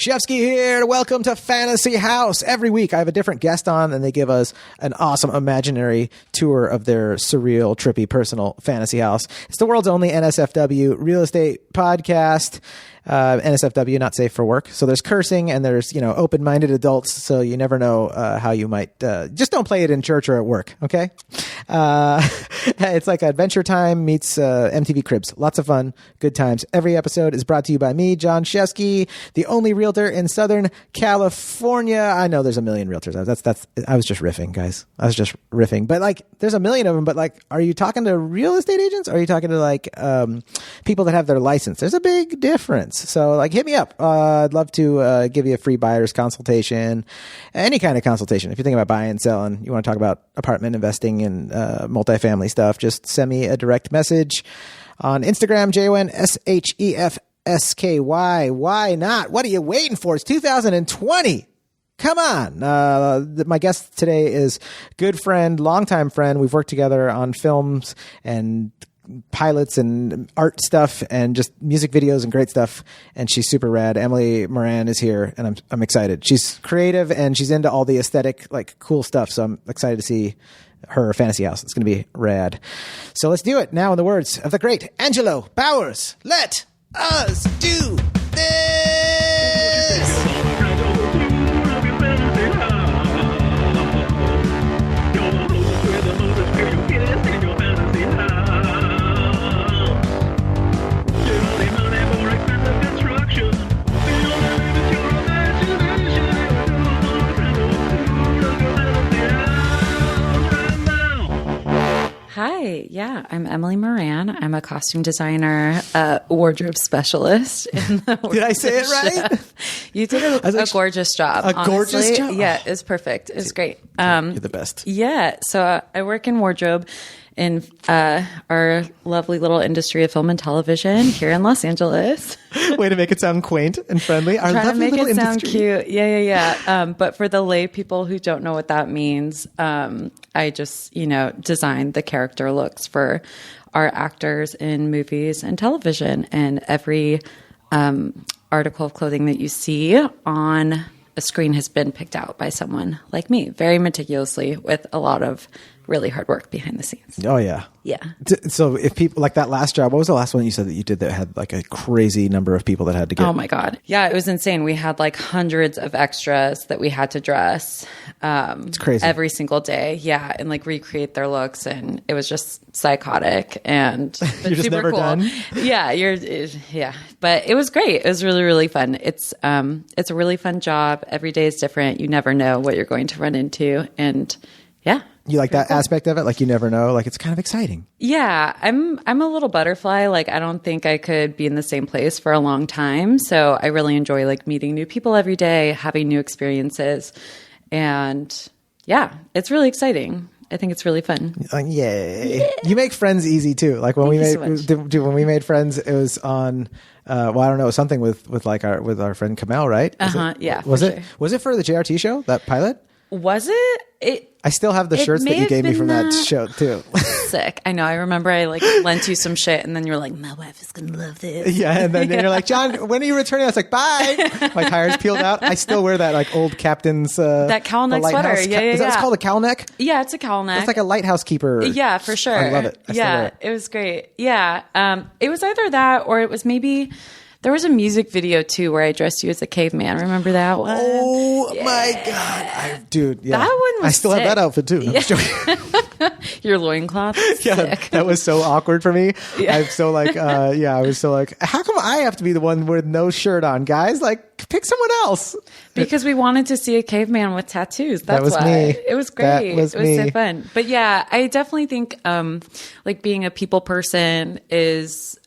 Shefsky here. Welcome to Fantasy House. Every week I have a different guest on and they give us an awesome imaginary tour of their surreal, trippy, personal fantasy house. It's the world's only NSFW real estate podcast. NSFW, not safe for work. So there's cursing and there's, open-minded adults. So you never know how you might, just don't play it in church or at work. Okay. It's like Adventure Time meets MTV Cribs. Lots of fun. Good times. Every episode is brought to you by me, Jon Shefsky, the only realtor in Southern California. I know there's a million realtors. I was just riffing, guys. I was just riffing. But there's a million of them. But are you talking to real estate agents? Or are you talking to people that have their license? There's a big difference. So hit me up. I'd love to give you a free buyer's consultation, any kind of consultation. If you're thinking about buying and selling, you want to talk about apartment investing and multifamily stuff, just send me a direct message on Instagram, JONSHEFSKY. Why not? What are you waiting for? It's 2020. Come on. My guest today is good friend, longtime friend. We've worked together on films and pilots and art stuff and just music videos and great stuff. And she's super rad. Emily Moran is here and I'm excited. She's creative and she's into all the aesthetic, cool stuff. So I'm excited to see her fantasy house. It's going to be rad. So let's do it now in the words of the great Angelo Bowers. Let us do this. Hi, yeah, I'm Emily Moran. I'm a costume designer, wardrobe specialist. Did I say it right? You did a gorgeous job. Honestly. Gorgeous job? Yeah, it's perfect. It's great. You're the best. Yeah, so I work in wardrobe in our lovely little industry of film and television here in Los Angeles. Way to make it sound quaint and friendly. Our Trying to make it industry. sound cute. Yeah. But for the lay people who don't know what that means, I just, design the character looks for our actors in movies and television. And every article of clothing that you see on a screen has been picked out by someone like me, very meticulously, with a lot of really hard work behind the scenes. Oh, yeah. Yeah. So if people that last job, what was the last one you said that you did that had a crazy number of people that had to get? Oh my God. Yeah, it was insane. We had hundreds of extras that we had to dress. It's crazy. Every single day. Yeah. And recreate their looks. And it was just psychotic and you're just super never cool. done. Yeah. But it was great. It was really, really fun. It's a really fun job. Every day is different. You never know what you're going to run into. And yeah. You like that aspect of it? You never know? It's kind of exciting. Yeah. I'm a little butterfly. I don't think I could be in the same place for a long time. So I really enjoy meeting new people every day, having new experiences. And yeah, it's really exciting. I think it's really fun. Yay. Yeah. You make friends easy too. When we made friends, it was on I don't know, something with our friend Kamel, right? Yeah. Was it for the JRT show, that pilot? Was it? I still have the shirts that you gave me from that show too. Sick. I know. I remember I lent you some shit and then you're like, my wife is going to love this. Yeah. And then you're like, John, when are you returning? I was like, bye. My tires peeled out. I still wear that old captain's, that cowl neck sweater. Is that what's called, a cowl neck? Yeah. It's a cowl neck. It's like a lighthouse keeper. Yeah, for sure. I love it. It was great. Yeah. It was either that or it was maybe, there was a music video too where I dressed you as a caveman. Remember that one? Oh my God. Dude, yeah. That one was I still sick. have that outfit too. Yeah. Your loincloth? Yeah, sick. That was so awkward for me. Yeah. I was so how come I have to be the one with no shirt on, guys? Pick someone else. Because we wanted to see a caveman with tattoos. That's that was why. Me. It was great. That was it was so fun. But yeah, I definitely think being a people person is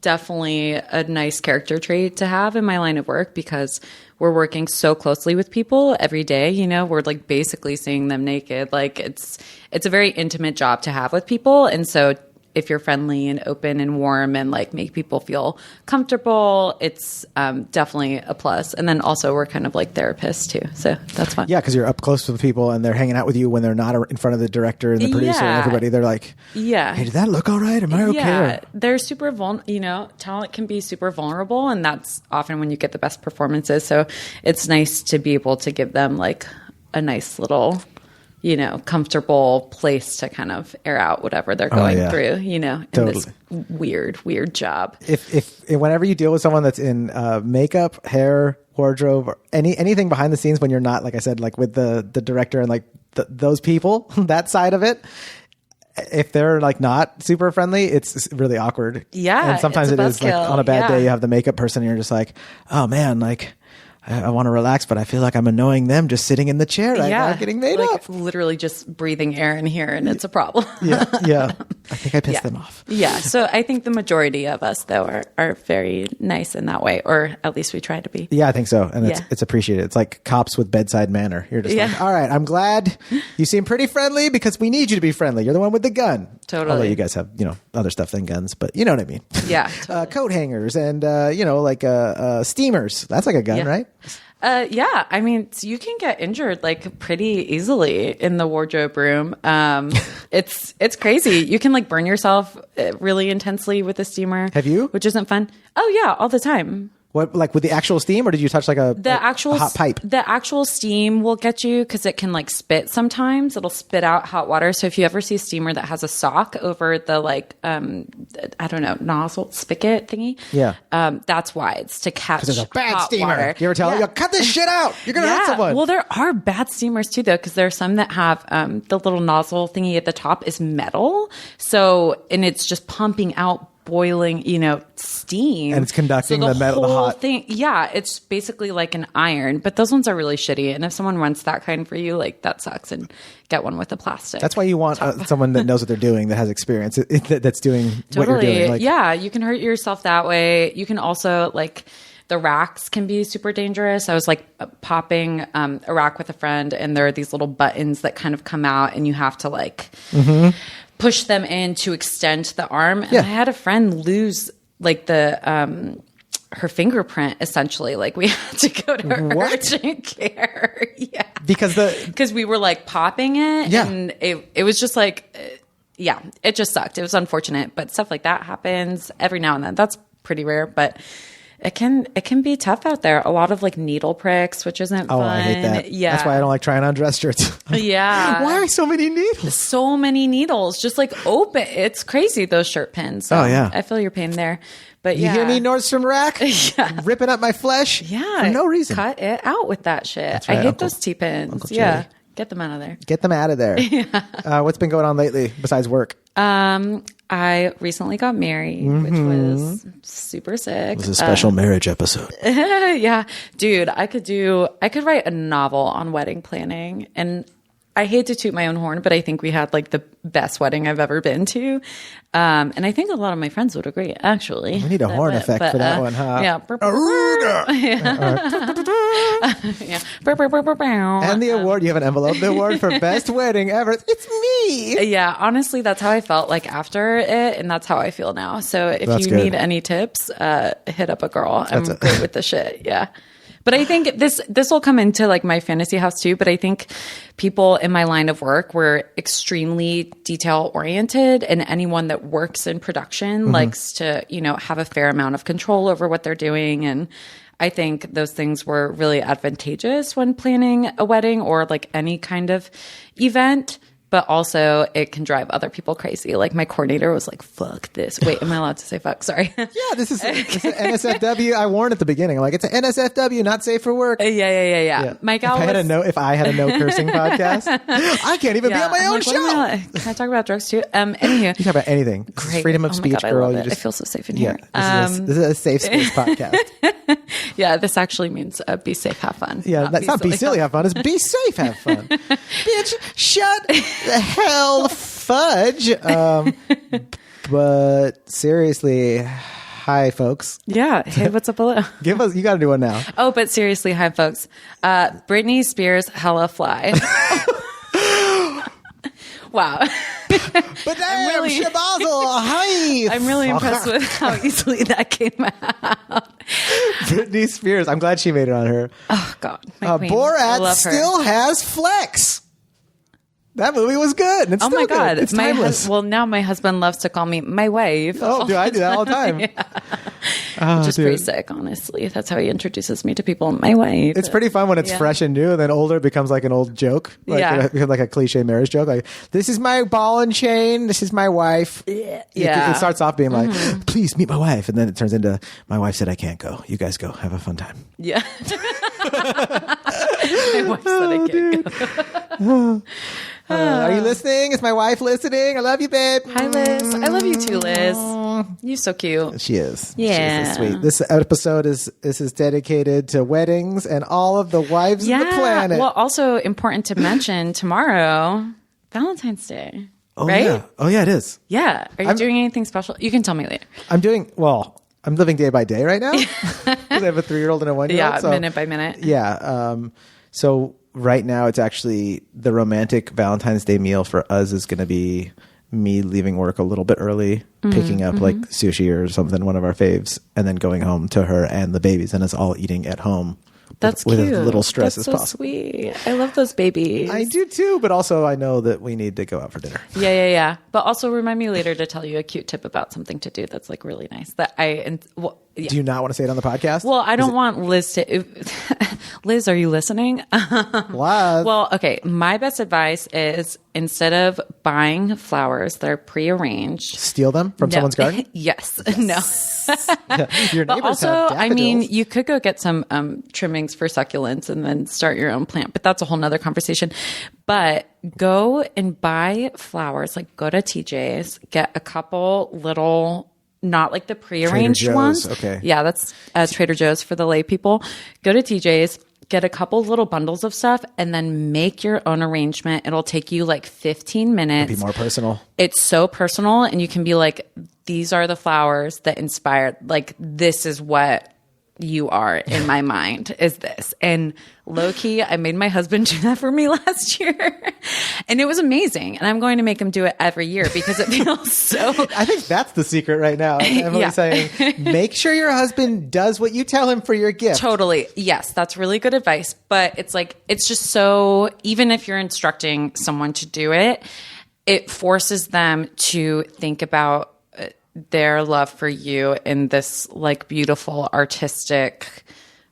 definitely a nice character trait to have in my line of work because we're working so closely with people every day. We're basically seeing them naked. It's a very intimate job to have with people. And so if you're friendly and open and warm and like make people feel comfortable, it's definitely a plus. And then also we're kind of like therapists too, so that's fun. Yeah, because you're up close with people and they're hanging out with you when they're not in front of the director and the producer and everybody. They're like, hey, did that look all right? Am I okay? Yeah, they're super talent can be super vulnerable, and that's often when you get the best performances. So it's nice to be able to give them like a nice little, comfortable place to kind of air out whatever they're going through, in this weird job. If whenever you deal with someone that's in makeup, hair, wardrobe, or anything behind the scenes, when you're not, like I said, like with the director and like those people, that side of it, if they're like not super friendly, it's really awkward. Yeah. And sometimes it is like on a bad day, you have the makeup person and you're just like, oh man, like I want to relax, but I feel like I'm annoying them just sitting in the chair right now getting made up. Literally just breathing air in here, and it's a problem. Yeah. I think I pissed them off. Yeah. So I think the majority of us, though, are very nice in that way, or at least we try to be. Yeah, I think so. And it's appreciated. It's like cops with bedside manner. You're just like, all right, I'm glad you seem pretty friendly because we need you to be friendly. You're the one with the gun. Totally. Although you guys have, other stuff than guns, but you know what I mean. Yeah. Totally. Coat hangers and, steamers. That's like a gun, right? Yeah. I mean, so you can get injured like pretty easily in the wardrobe room. It's crazy. You can like burn yourself really intensely with a steamer. Have you? Which isn't fun. Oh yeah, all the time. What, like with the actual steam, or did you touch like a hot pipe? The actual steam will get you because it can like spit sometimes. It'll spit out hot water. So if you ever see a steamer that has a sock over the like, nozzle spigot thingy. Yeah. That's why. It's to catch there's a bad hot steamer. water. You ever tell them, cut this shit out. You're going to hurt someone. Well, there are bad steamers too, though, because there are some that have the little nozzle thingy at the top is metal. So, and it's just pumping out boiling, steam. And it's conducting so the metal, the hot thing. Yeah, it's basically like an iron, but those ones are really shitty. And if someone rents that kind for you, like that sucks. And get one with a plastic. That's why you want someone that knows what they're doing, that has experience, that's doing what you're doing. Like, yeah, you can hurt yourself that way. You can also like. The racks can be super dangerous. I was like popping a rack with a friend, and there are these little buttons that kind of come out, and you have to like push them in to extend the arm. And I had a friend lose like the her fingerprint essentially. Like we had to go to urgent care. Yeah, because we were like popping it, and it was just like it just sucked. It was unfortunate, but stuff like that happens every now and then. That's pretty rare, but. It can be tough out there. A lot of like needle pricks, which isn't fun. I hate that. Yeah. That's why I don't like trying on dress shirts. Yeah. Why so many needles? So many needles. Just like open. It's crazy, those shirt pins. So I feel your pain there. But you hear me, Nordstrom Rack? Ripping up my flesh? Yeah. For no reason. Cut it out with that shit. That's right, I hate those T-pins. Yeah. Get them out of there. Get them out of there. What's been going on lately besides work? I recently got married, which was super sick. It was a special marriage episode. Yeah. Dude, I could write a novel on wedding planning, and I hate to toot my own horn, but I think we had like the best wedding I've ever been to. And I think a lot of my friends would agree, actually. We need a horn effect for that one, huh? Yeah. And the award, you have an envelope, the award for best wedding ever. It's me. Yeah, honestly, that's how I felt like after it, and that's how I feel now. So if you need any tips, hit up a girl. I'm great with the shit. Yeah. But I think this will come into like my fantasy house too. But I think people in my line of work were extremely detail oriented, and anyone that works in production likes to, have a fair amount of control over what they're doing. And I think those things were really advantageous when planning a wedding or like any kind of event. But also, it can drive other people crazy. Like my coordinator was like, "Fuck this." Wait, am I allowed to say "fuck"? Sorry. Yeah, this is an NSFW. I warned at the beginning. Like, it's an NSFW, not safe for work. Yeah. My gal if I had a no cursing podcast, I can't even be on my own show. Can I talk about drugs too? Anywho, you can talk about anything. Great. Freedom of speech, God, girl. I feel so safe in here. This is a safe space podcast. Yeah, this actually means be safe, have fun. Yeah, that's not be silly, have fun. It's be safe, have fun. Bitch, shut the hell fudge. But seriously, hi folks. Yeah. Hey, what's up below? You got to do one now. Oh, but seriously, hi folks. Britney Spears hella fly. Wow. But damn, Shabazzle, hi. I'm really impressed with how easily that came out. Britney Spears. I'm glad she made it on her. Oh, God. My queen. I Borat love her. still has flex. That movie was good. And it's oh still my God. Good. It's timeless. Well, now my husband loves to call me my wife. Oh, dude, I do that all the time. Which is pretty sick, honestly. That's how he introduces me to people. My wife. It's pretty fun when it's fresh and new, and then older it becomes like an old joke. It becomes like a cliche marriage joke. Like, this is my ball and chain. This is my wife. Yeah. It starts off being like, please meet my wife. And then it turns into, my wife said I can't go. You guys go. Have a fun time. Yeah. My wife said I can't go. Are you listening? Is my wife listening? I love you, babe. Hi, Liz. I love you too, Liz. You're so cute. She is. Yeah. She's so sweet. This episode is dedicated to weddings and all of the wives of the planet. Well, also important to mention tomorrow, Valentine's Day. Oh, right? Yeah. Oh, yeah, it is. Yeah. Are you doing anything special? You can tell me later. I'm living day by day right now because I have a 3-year-old and a 1-year-old. Yeah, so, minute by minute. Yeah. So right now it's actually the romantic Valentine's Day meal for us is going to be me leaving work a little bit early, picking up like sushi or something, one of our faves, and then going home to her and the babies and us all eating at home. That's with cute. as little stress That's as so possible. Sweet. I love those babies. I do too, but also I know that we need to go out for dinner. Yeah. But also remind me later to tell you a cute tip about something to do that's like really nice. Do you not want to say it on the podcast? Well, I don't want Liz to. Liz, are you listening? Live. Well, okay. My best advice is instead of buying flowers that are prearranged, steal them from someone's garden. Yes. No. Your But neighbors also, have I mean, daffodils. you could go get some trimmings for succulents and then start your own plant, but that's a whole nother conversation. But go and buy flowers, like go to TJ's, get a couple little, not like the prearranged Trader Joe's, ones. okay. Yeah, that's Trader Joe's for the lay people. Go to TJ's, get a couple little bundles of stuff, and then make your own arrangement. It'll take you like 15 minutes. Be more personal. It's so personal, and you can be like, these are the flowers that inspired, like, this is what you are in my mind, is this. And low key, I made my husband do that for me last year. And it was amazing. And I'm going to make him do it every year because it feels so. I think that's the secret right now. Emily's saying, make sure your husband does what you tell him for your gift. Totally. Yes, that's really good advice. But it's like, it's just so, even if you're instructing someone to do it, it forces them to think about their love for you in this like beautiful artistic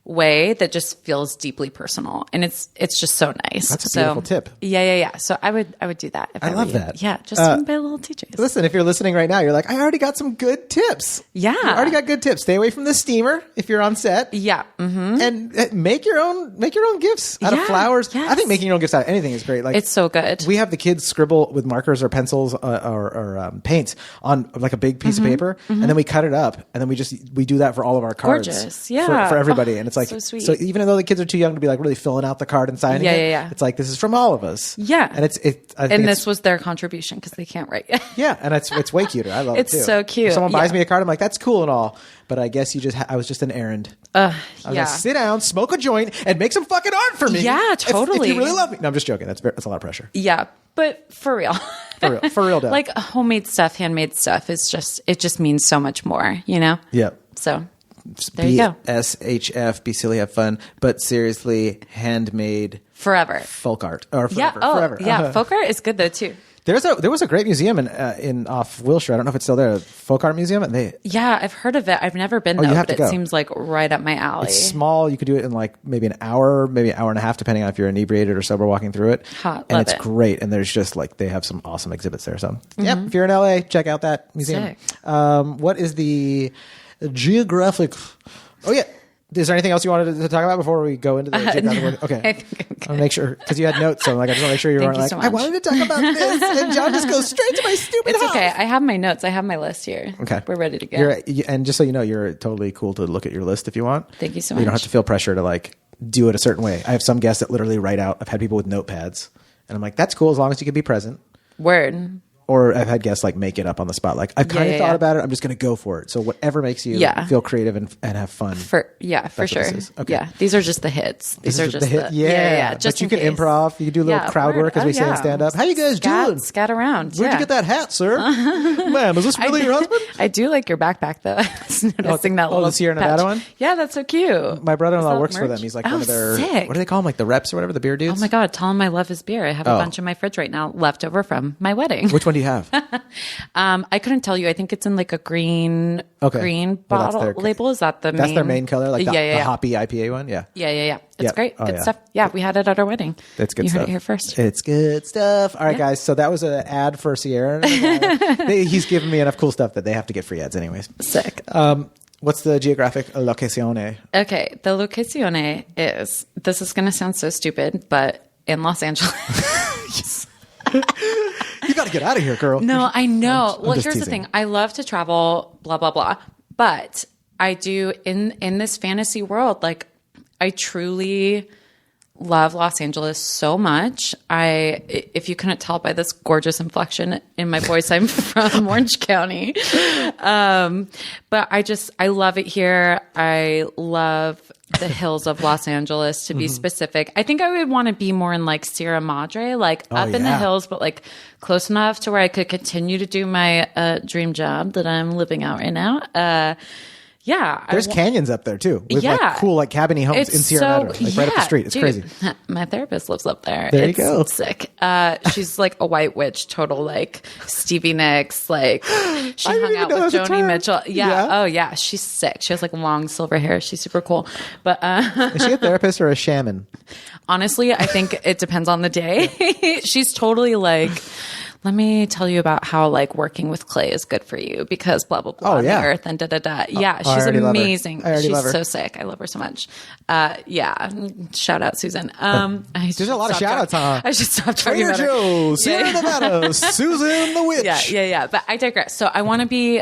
way that just feels deeply personal, and it's just so nice. That's a beautiful tip. Yeah. So I would do that. If I love that. Yeah, just buy little TJs. Listen, if you're listening right now, you're like, I already got some good tips. Yeah, you already got good tips. Stay away from the steamer if you're on set. Yeah, and make your own gifts out of flowers. Yes. I think making your own gifts out of anything is great. Like, it's so good. We have the kids scribble with markers or pencils or paints on like a big piece of paper, and then we cut it up, and then we do that for all of our cards. Gorgeous, yeah, for everybody, and it's like so sweet. So even though the kids are too young to be like really filling out the card and signing it, it's like this is from all of us. Yeah, and and this was their contribution because they can't write yet. Yeah, and it's way cuter. I love it too. It's so cute. If someone buys me a card, I'm like, that's cool and all, but I guess you just I was just an errand. I was like, sit down, smoke a joint, and make some fucking art for me. Yeah, totally. If you really love me. No, I'm just joking. That's a lot of pressure. Yeah, but for real. For real, like homemade stuff, handmade stuff is just means so much more, you know? Yeah. So there you go. SHF, be silly, have fun, but seriously, handmade forever. Folk art. Or forever. Yeah. Forever. Yeah. Folk art is good though too. There was a great museum in off Wilshire. I don't know if it's still there. A folk art museum. And yeah, I've heard of it. I've never been though, but it seems like right up my alley. It's small. You could do it in like maybe an hour, maybe an hour and a half, depending on if you're inebriated or sober walking through it. And it's great. And there's just like they have some awesome exhibits there. So if you're in LA, check out that museum. What is the geographic? Oh yeah. Is there anything else you wanted to talk about before we go into the geographic? Okay. I'll make sure, because you had notes, so I'm like, I just want to make sure you weren't like, I wanted to talk about this, and John just goes straight to my stupid house. It's okay. I have my notes. I have my list here. Okay. We're ready to go. And just so you know, you're totally cool to look at your list if you want. Thank you so much. You don't have to feel pressure to like do it a certain way. I have some guests that literally write out. I've had people with notepads, and I'm like, that's cool as long as you can be present. Word. or I've had guests like make it up on the spot. Like I've kind of thought about it. I'm just going to go for it. So whatever makes you feel creative and have fun. For sure. Okay. Yeah. These are just the hits. These are just the hits. Yeah. Just but you can improv. You can do a little crowd work, as we say in stand up. How you guys doing? Scat around. Where'd you get that hat, sir? Ma'am, is this really your husband? I do like your backpack though. I was noticing that little the Sierra Nevada patch. one? Yeah, that's so cute. My brother-in-law works for them. He's like one of their, sick. what do they call them? Like the reps or whatever, the beer dudes? Oh my God, tell him I love his beer. I have a bunch in my fridge right now left over from my wedding. Which one do you have? I couldn't tell you. I think it's in like a green bottle label. Is that the main? That's their main color, like the hoppy IPA one? Yeah. Yeah. It's great. Good stuff. Yeah, we had it at our wedding. That's good stuff. You heard it here first. It's good stuff. All right, guys. So that was an ad for Sierra. He's given me enough cool stuff that they have to get free ads anyways. Sick. What's the geographic locazione? Okay. The locazione is, this is going to sound so stupid, but in Los Angeles. You got to get out of here, girl. No, I know. I'm well, just here's teasing. the thing. I love to travel, blah, blah, blah. But I do in this fantasy world, like I truly love Los Angeles so much. If you couldn't tell by this gorgeous inflection in my voice, I'm from Orange County. But I love it here. I love the hills of Los Angeles, to be specific. I think I would want to be more in like Sierra Madre, like up in the hills, but like close enough to where I could continue to do my dream job that I'm living out right now. Yeah. There's canyons up there too. With like cool like cabiny homes in Sierra Madre. Like right up the street. It's crazy. My therapist lives up there. There you go. Sick. She's like a white witch, total like Stevie Nicks. Like she hung out with Joni Mitchell. Yeah. Oh yeah. She's sick. She has like long silver hair. She's super cool. But is she a therapist or a shaman? Honestly, I think it depends on the day. She's totally like, let me tell you about how like working with clay is good for you because blah, blah, blah on the earth and da, da, da. Yeah. She's amazing. She's so sick. I love her so much. Yeah. Shout out Susan. There's a lot of shout outs, huh? I should stop talking about Joe, Sierra Nevada, Susan the Witch. Yeah. But I digress. So I want to be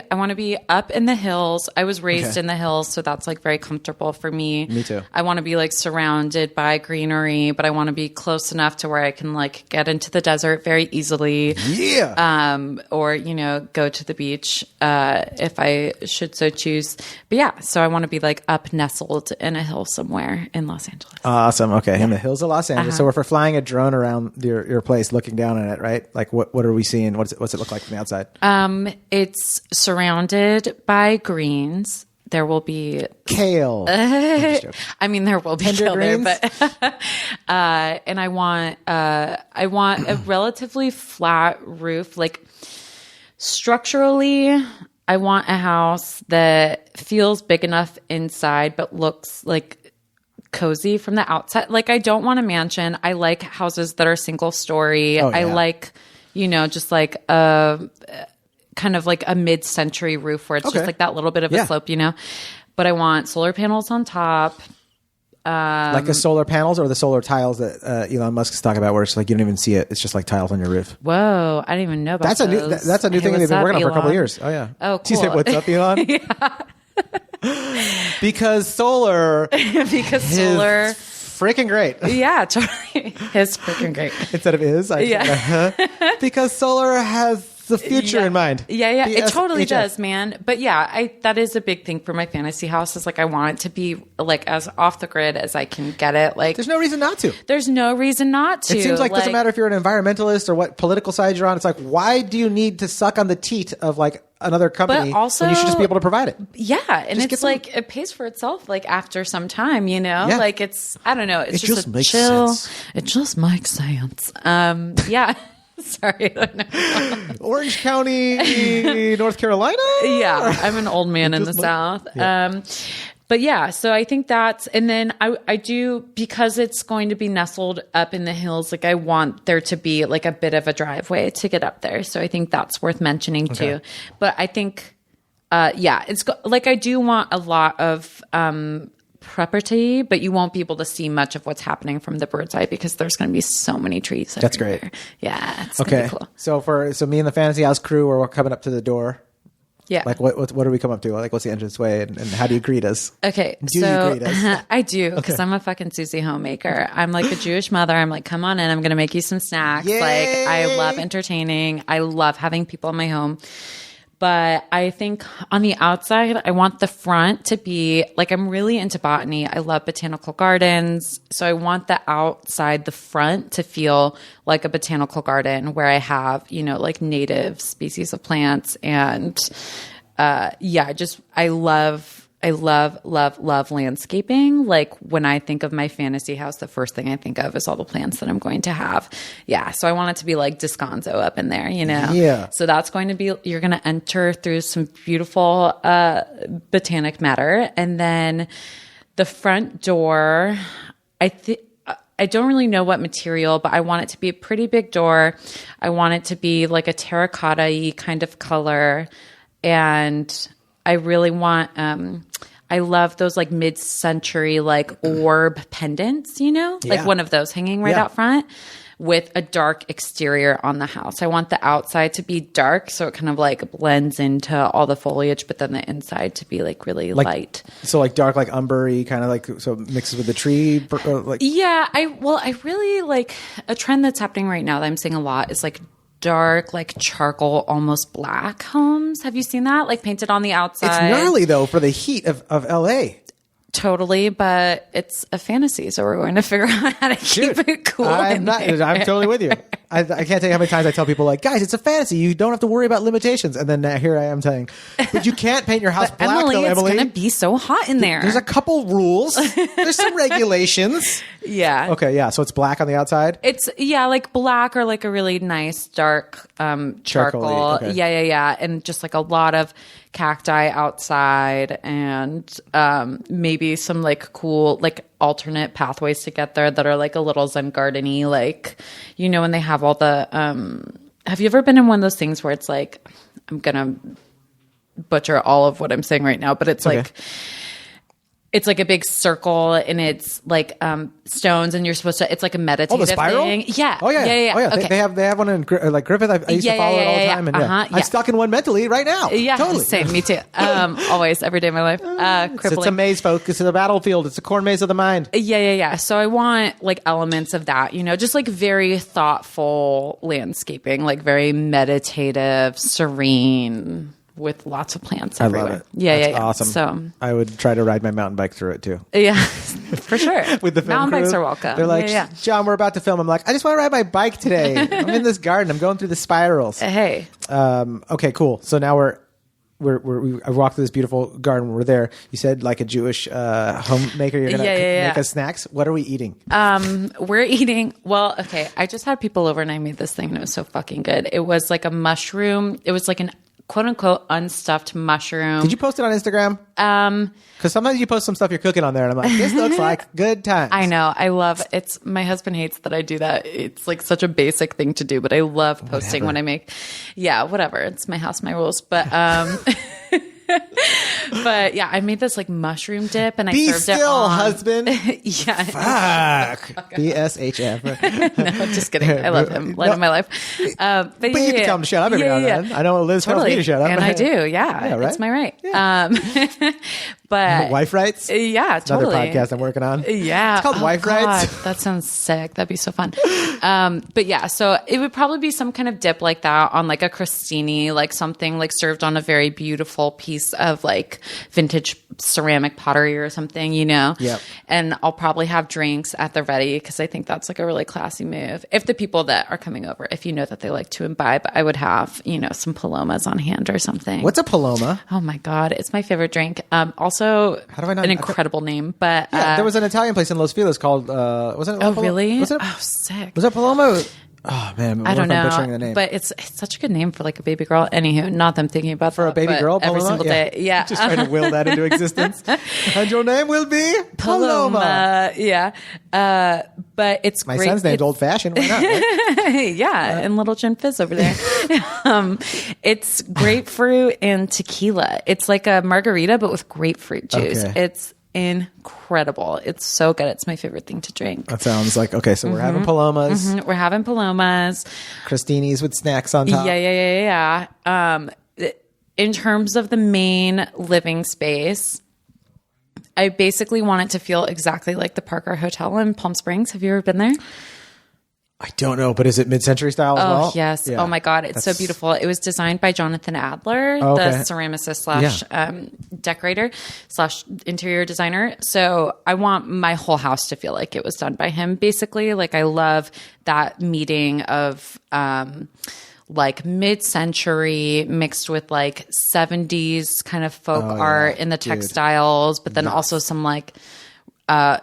up in the hills. I was raised in the hills. So that's like very comfortable for me. Me too. I want to be like surrounded by greenery, but I want to be close enough to where I can like get into the desert very easily. Yeah. Or, go to the beach, if I should so choose. But yeah, so I want to be like up nestled in a hill somewhere in Los Angeles. Awesome. Okay. In the hills of Los Angeles. So if we're flying a drone around your place, looking down on it, right? Like what are we seeing? What's it look like from the outside? It's surrounded by greens. There will be kale. I mean, there will be tender kale greens? there, but and I want a relatively flat roof. Like structurally, I want a house that feels big enough inside, but looks like cozy from the outside. Like I don't want a mansion. I like houses that are single story. I like, just like a kind of like a mid-century roof where it's just like that little bit of a slope, but I want solar panels on top. Like the solar panels or the solar tiles that Elon Musk's talking about, where it's like you don't even see it; it's just like tiles on your roof. Whoa, I didn't even know about those. That's a new thing they've been working on for a couple of years. Oh yeah. Oh, cool. Do you say what's up, Elon? Because solar. Freaking great. Yeah, totally. It's freaking great. Instead of is, because solar has the future in mind. Yeah. It totally does, man. But yeah, that is a big thing for my fantasy house is like I want it to be like as off the grid as I can get it. Like there's no reason not to. There's no reason not to. It seems like it doesn't matter if you're an environmentalist or what political side you're on. It's like, why do you need to suck on the teat of like another company but also, when you should just be able to provide it? Yeah. And it's like it pays for itself like after some time, Yeah. Like it's I don't know. It's just a chill. Sense. It just makes sense. Yeah. Sorry. Orange County, North Carolina? Yeah. I'm an old man in the South. Yeah. But yeah, so I think and then I do, because it's going to be nestled up in the hills, like I want there to be like a bit of a driveway to get up there. So I think that's worth mentioning too. But I think, it's like I do want a lot of, property, but you won't be able to see much of what's happening from the bird's eye because there's going to be so many trees. That's great. Yeah, it's gonna be cool. So me and the Fantasy House crew are coming up to the door. Yeah. Like what do we come up to? Like what's the entranceway and how do you greet us? Okay. Do you greet us? I do, because I'm a fucking Susie homemaker. I'm like a Jewish mother. I'm like, come on in. I'm going to make you some snacks. Yay! Like, I love entertaining. I love having people in my home. But I think on the outside, I want the front to be like, I'm really into botany. I love botanical gardens. So I want the outside, the front, to feel like a botanical garden where I have, you know, like native species of plants. And I love landscaping. Like when I think of my fantasy house, the first thing I think of is all the plants that I'm going to have. Yeah. So I want it to be like Descanso up in there, you know? Yeah. So that's going to be, you're going to enter through some beautiful botanic matter. And then the front door, I don't really know what material, but I want it to be a pretty big door. I want it to be like a terracotta-y kind of color. And I really want, I love those like mid-century like orb pendants, you know, like one of those hanging right out front with a dark exterior on the house. I want the outside to be dark, so it kind of like blends into all the foliage, but then the inside to be like really light. So like dark, like umber-y, kind of like, so it mixes with the tree. Like Yeah, I really like a trend that's happening right now that I'm seeing a lot is like dark, like charcoal, almost black homes. Have you seen that? Like painted on the outside. It's gnarly though for the heat of LA. Totally, but it's a fantasy, so we're going to figure out how to keep it cool. I'm totally with you. I can't tell you how many times I tell people like, guys, it's a fantasy. You don't have to worry about limitations. And then here I am saying, but you can't paint your house black, Emily, though, Emily. It's going to be so hot in there. There's a couple rules. There's some regulations. Yeah. Okay, yeah. So it's black on the outside? It's, like black or like a really nice dark charcoal. Okay. Yeah. And just like a lot of cacti outside and maybe some like cool like alternate pathways to get there that are like a little Zen garden-y, like, you know, when they have all the have you ever been in one of those things where it's like, I'm gonna butcher all of what I'm saying right now, but it's like it's like a big circle and it's like stones and you're supposed to, it's like a meditative spiral thing. Yeah. Oh yeah. Okay. They have one in like Griffith. I used to follow it all the time. And I'm stuck in one mentally right now. Yeah, totally. Same. Me too. Always, every day of my life. Crippling. It's a maze, folks. It's a battlefield. It's a corn maze of the mind. Yeah. So I want like elements of that, you know, just like very thoughtful landscaping, like very meditative, serene, with lots of plants everywhere. I love it. Yeah. Awesome. So I would try to ride my mountain bike through it too. Yeah, for sure. With the film mountain crew. bikes are welcome. They're like, John, we're about to film. I'm like, I just want to ride my bike today. I'm in this garden. I'm going through the spirals. Hey. Okay, cool. So now I walked through this beautiful garden. We're there. You said like a Jewish homemaker. You're gonna make us snacks. What are we eating? We're eating. Well, okay. I just had people over and I made this thing and it was so fucking good. It was like a mushroom. It was like an quote unquote unstuffed mushroom. Did you post it on Instagram? Because sometimes you post some stuff you're cooking on there, and I'm like, this looks like good times. I know. I love it's. My husband hates that I do that. It's like such a basic thing to do, but I love posting when I make. Yeah, whatever. It's my house, my rules. But but yeah, I made this like mushroom dip, and I served it on. Husband. Yeah. Fuck. BSHF. No, just kidding. I love him. Light of my life. But you can tell him to shut up every now and then. I know Liz tells me to shut up. And I do. Yeah. Right? It's my right. Yeah. But wife rights? Yeah, it's another podcast I'm working on. Yeah. It's called Wife Rights. That sounds sick. That'd be so fun. But yeah, so it would probably be some kind of dip like that on like a crostini, like something like served on a very beautiful piece of like vintage ceramic pottery or something, you know? Yep. And I'll probably have drinks at the ready because I think that's like a really classy move. If the people that are coming over, if you know that they like to imbibe, I would have, you know, some palomas on hand or something. What's a paloma? Oh my God. It's my favorite drink. Also, how do I not? An incredible name, but there was an Italian place in Los Feliz called. Wasn't it? Oh, really? Was it? Oh, sick. Was it Paloma? Oh man, I don't know. I'm butchering the name, but it's such a good name for like a baby girl. Anywho, not them thinking about for that, a baby girl every Paloma? single day. Yeah, just trying to will that into existence. And your name will be Paloma. Yeah, but it's my great. son's name's Old Fashioned. Why not? Right? Yeah, and Little Gin Fizz over there. It's grapefruit and tequila. It's like a margarita, but with grapefruit juice. Okay. It's incredible. It's so good. It's my favorite thing to drink. That sounds like okay. So we're having palomas. We're having palomas. Crostinis with snacks on top. Yeah. in terms of the main living space, I basically want it to feel exactly like the Parker Hotel in Palm Springs. Have you ever been there? I don't know, but is it mid-century style as well? Oh, yes. Yeah. Oh, my God. It's so beautiful. It was designed by Jonathan Adler, the ceramicist / decorator / interior designer. So I want my whole house to feel like it was done by him, basically. Like, I love that meeting of like mid-century mixed with like 70s kind of folk art in the textiles, but then also some like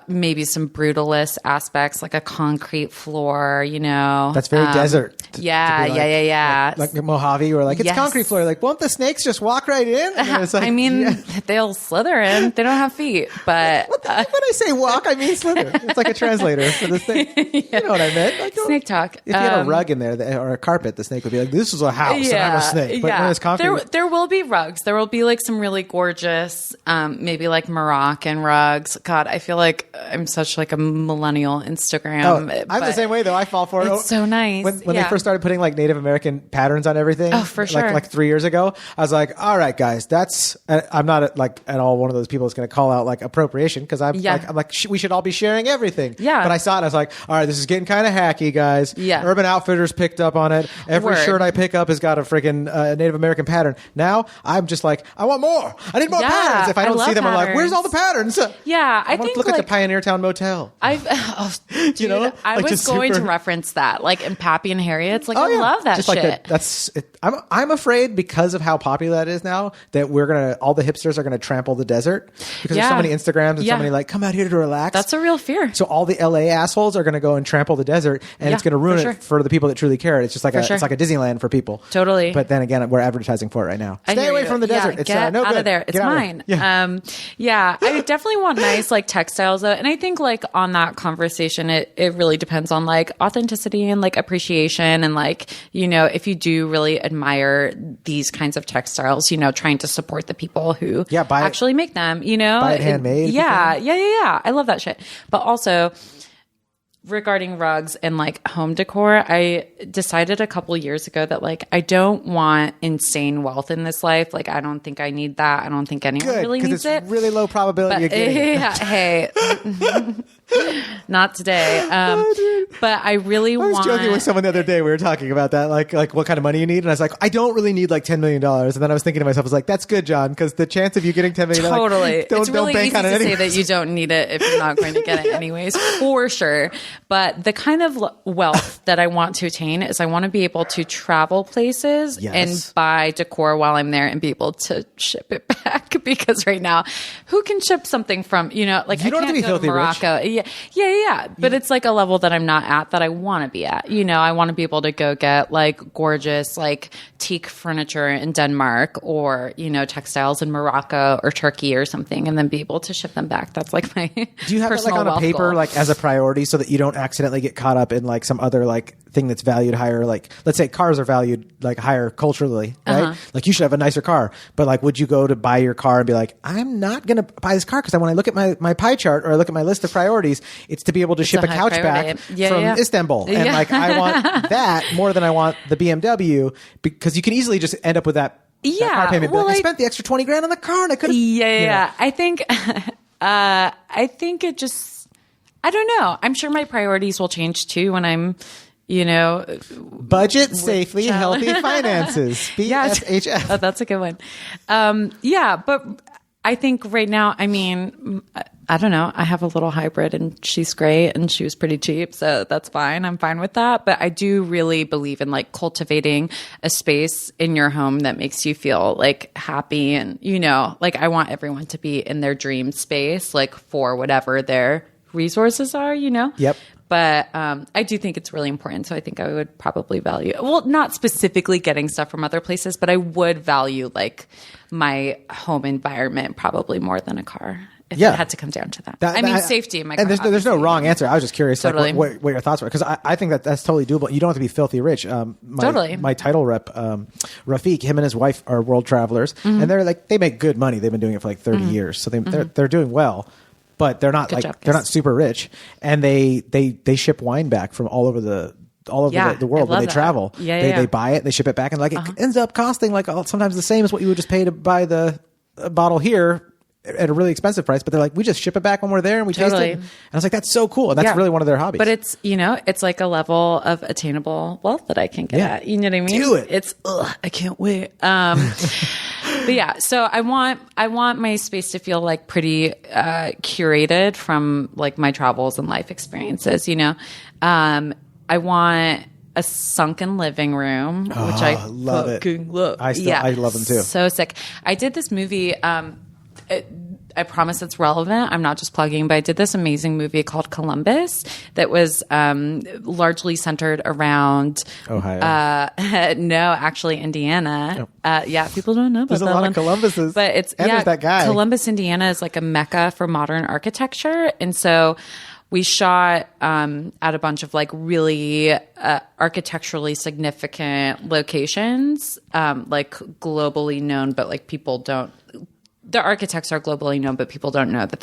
maybe some brutalist aspects, like a concrete floor, you know. That's very desert. Yeah. Like Mojave, or like, it's concrete floor. Like, won't the snakes just walk right in? And it's like, I mean, they'll slither in. They don't have feet, but... when I say walk, I mean slither. It's like a translator for this thing. You know what I meant? Like, snake talk. If you had a rug in there or a carpet, the snake would be like, this is a house and I'm a snake. But when it's concrete... There will be rugs. There will be like some really gorgeous, maybe like Moroccan rugs. God, I feel like I'm such like a millennial Instagram. I'm the same way though. I fall for it. It's so nice. When they first started putting like Native American patterns on everything, for sure. like 3 years ago, I was like, all right, guys, that's. I'm not like at all one of those people that's going to call out like appropriation, because I'm like we should all be sharing everything. Yeah. But I saw it, and I was like, all right, this is getting kind of hacky, guys. Yeah. Urban Outfitters picked up on it. Every shirt I pick up has got a freaking Native American pattern. Now I'm just like, I want more. I need more patterns. If I don't see them, I'm like, where's all the patterns? Yeah, I want to look at the Pioneer Town Motel. Dude, you know, I like was going to reference that, like in Pappy and Harriet's. Like, I love that just shit. Like I'm afraid, because of how popular that is now, that all the hipsters are gonna trample the desert, because there's so many Instagrams and so many like, come out here to relax. That's a real fear. So all the LA assholes are gonna go and trample the desert, and it's gonna ruin it for the people that truly care. It's just like it's like a Disneyland for people. Totally. But then again, we're advertising for it right now. Stay away from the desert. It's get no out good. of there. It's mine. Yeah. I definitely want nice like textiles though, and I think like on that conversation, it really depends on like authenticity and like appreciation, and like, you know, if you do really admire these kinds of textiles, you know, trying to support the people who actually make them, you know, buy it handmade. Yeah. I love that shit. But also, regarding rugs and like home decor, I decided a couple years ago that like I don't want insane wealth in this life. Like, I don't think I need that. I don't think anyone really needs it. It's really low probability you're getting it. Hey, not today. But I really want. I was joking with someone the other day. We were talking about that, like what kind of money you need, and I was like, I don't really need like $10 million. And then I was thinking to myself, I was like, that's good, John, because the chance of you getting $10 million, totally, like, don't really bank easy on it to anyways. say that you don't need it if you're not going to get it anyways, for sure. But the kind of wealth that I want to attain is I want to be able to travel places and buy decor while I'm there and be able to ship it back. Because right now, who can ship something from, you know, like, you don't I can't have to be go to Morocco. Rich. Yeah. But it's like a level that I'm not at, that I want to be at. You know, I want to be able to go get like gorgeous, like teak furniture in Denmark, or, you know, textiles in Morocco or Turkey or something, and then be able to ship them back. That's like my Do you have that like on a paper, goal. Like as a priority, so that you don't accidentally get caught up in like some other like thing that's valued higher? Like, let's say cars are valued like higher culturally, right? Like, you should have a nicer car, but like, would you go to buy your car and be like, I'm not going to buy this car because when I look at my pie chart, or I look at my list of priorities, it's to be able to ship a couch back from Istanbul. And like, I want that more than I want the BMW, because you can easily just end up with that car payment. Well, I spent the extra $20,000 on the car and I could have. Yeah. I think it just, I don't know. I'm sure my priorities will change too when I'm, you know, budget safely, healthy finances. BSHF. Oh, that's a good one. But I think right now, I mean, I don't know. I have a little hybrid and she's great and she was pretty cheap. So that's fine. I'm fine with that. But I do really believe in like cultivating a space in your home that makes you feel like happy. And, you know, like I want everyone to be in their dream space, like for whatever their resources are, you know? Yep. But I do think it's really important. So I think I would probably value, well, not specifically getting stuff from other places, but I would value like my home environment probably more than a car. If it had to come down to that. I mean, safety in my car. And there's no wrong answer. I was just curious like, what your thoughts were. Because I think that's totally doable. You don't have to be filthy rich. My title rep, Rafiq, him and his wife are world travelers. Mm-hmm. And they're like, they make good money. They've been doing it for like 30 years. So they're doing well. But they're not they're not super rich, and they ship wine back from all over the all over the world when they travel. They buy it, they ship it back, and like it ends up costing like sometimes the same as what you would just pay to buy the bottle here at a really expensive price. But they're like, we just ship it back when we're there and we taste it. And I was like, that's so cool. And that's really one of their hobbies. But it's, it's like a level of attainable wealth that I can get at. You know what I mean? Do it. It's, I can't wait. But yeah, so I want my space to feel like pretty curated from like my travels and life experiences. I want a sunken living room, which I love fucking love. I love them too. So sick. I did this movie. I promise it's relevant. I'm not just plugging, but I did this amazing movie called Columbus that was largely centered around Ohio. No, actually Indiana. Yeah, people don't know about There's that a lot one. of Columbuses. But it's there's that guy. Columbus, Indiana is like a mecca for modern architecture, and so we shot at a bunch of like really architecturally significant locations, like globally known, but like people don't. The architects are globally known, but people don't know that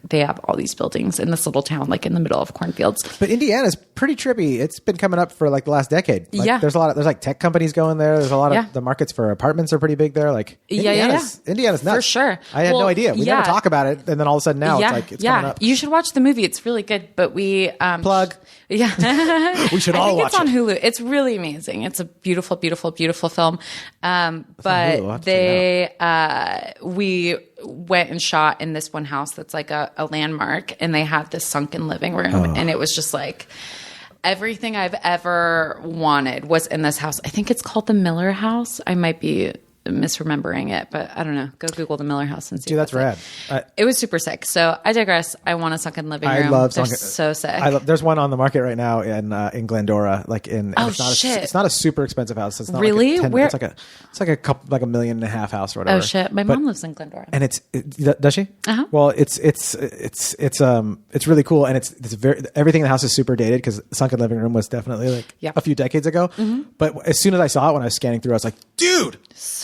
they have all these buildings in this little town, like in the middle of cornfields. But Indiana's pretty trippy. It's been coming up for like the last decade. Like, there's like tech companies going there. There's a lot of the markets for apartments are pretty big there. Like Indiana's nuts. For sure. I had no idea. We never talk about it. And then all of a sudden now it's coming up. You should watch the movie. It's really good, but we, plug. Yeah. We should all watch it. It's on Hulu. It's really amazing. It's a beautiful, beautiful, beautiful film. But we went and shot in this one house that's like a landmark, and they have this sunken living room, and it was just like everything I've ever wanted was in this house. I think it's called the Miller House. I might be misremembering it, but I don't know. Go Google the Miller House and see. Dude, that's rad. It was super sick. So I digress. I want a sunken living room. I love sunken. So sick. There's one on the market right now in Glendora, like in. It's not a super expensive house. It's not really. Where? It's like a couple, like $1.5 million house or whatever. Oh shit! My mom lives in Glendora, and does she? Well, it's really cool, and it's everything in the house is super dated because sunken living room was definitely like a few decades ago. But as soon as I saw it when I was scanning through, I was like, dude.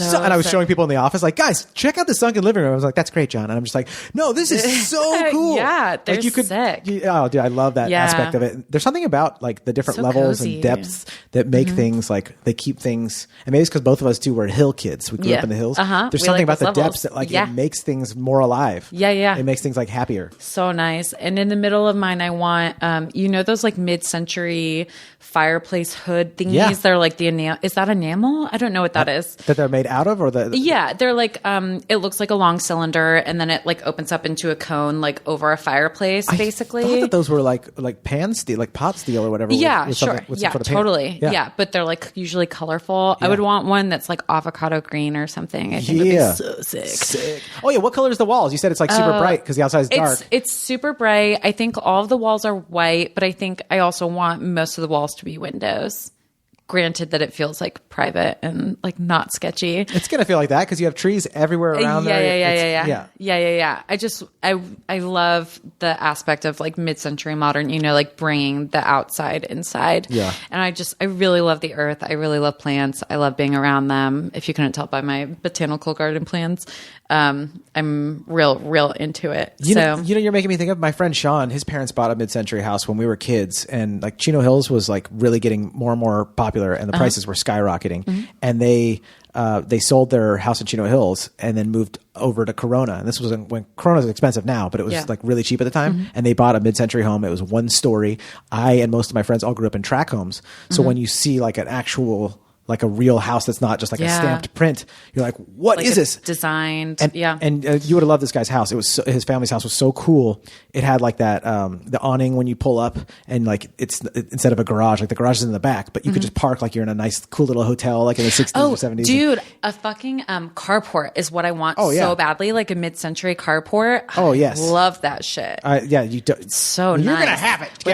And I was showing people in the office, like, guys, check out the sunken living room. I was like, that's great, John. And I'm just like, no, this is so cool. Yeah, they're like sick. Dude, I love that aspect of it. There's something about like the different levels cozy. And depths that make things like they keep things. And maybe it's because both of us too were hill kids. We grew up in the hills. There's something about the depths that like it makes things more alive. Yeah. It makes things like happier. So nice. And in the middle of mine, I want those like mid-century fireplace hood thingies. Yeah. They're like the enamel. Is that enamel? I don't know what that is. That they're made out of, or they're like it looks like a long cylinder, and then it like opens up into a cone like over a fireplace. Basically, I thought that those were like pan steel, like pot steel or whatever. Yeah, sure. Yeah, totally. Yeah, but they're like usually colorful. I would want one that's like avocado green or something. I think it would be so sick. Oh yeah, what color is the walls? You said it's like super bright because the outside is dark. It's super bright. I think all of the walls are white, but I think I also want most of the walls to be windows. Granted that it feels like private and like not sketchy. It's going to feel like that because you have trees everywhere around there. Yeah. I love the aspect of like mid-century modern, like bringing the outside inside. Yeah. And I really love the earth. I really love plants. I love being around them. If you couldn't tell by my botanical garden plants, I'm real into it. You're making me think of my friend Sean. His parents bought a mid-century house when we were kids, and like Chino Hills was like really getting more and more popular, and the prices were skyrocketing. And they sold their house in Chino Hills and then moved over to Corona. And this was when Corona is expensive now, but it was like really cheap at the time. And they bought a mid-century home. It was one story. I and most of my friends all grew up in tract homes. So when you see like an actual, like a real house that's not just like a stamped print, you're like, what is this? Designed. And you would have loved this guy's house. It was his family's house was so cool. It had like that, the awning when you pull up, and like it's instead of a garage, like the garage is in the back, but you could just park like you're in a nice, cool little hotel, like in the 60s or 70s. Dude, a fucking carport is what I want so badly, like a mid-century carport. Oh, yes. Love that shit. You do. It's so you're nice. You're gonna have it.